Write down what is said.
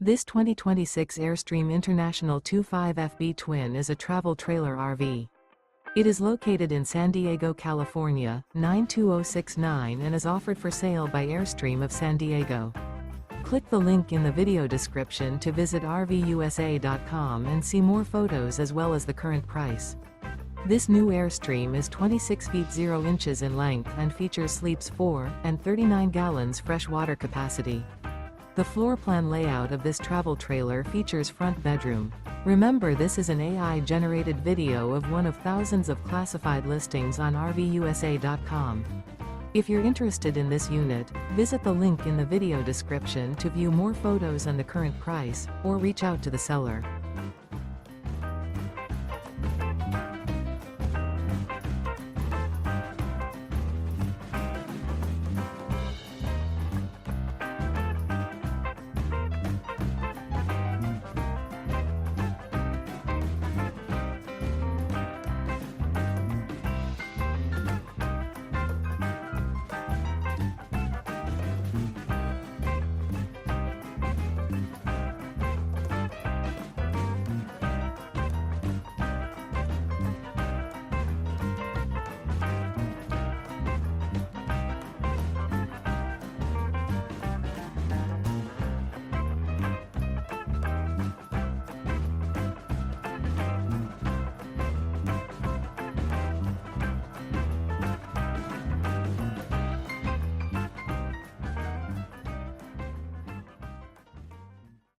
This 2026 Airstream International 25FB Twin is a travel trailer RV. It is located in San Diego, California, 92069 and is offered for sale by Airstream of San Diego. Click the link in the video description to visit RVUSA.com and see more photos as well as the current price. This new Airstream is 26 feet 0 inches in length and features sleeps 4 and 39 gallons fresh water capacity. The floor plan layout of this travel trailer features front bedroom. Remember, this is an AI-generated video of one of thousands of classified listings on RVUSA.com. If you're interested in this unit, visit the link in the video description to view more photos and the current price, or reach out to the seller.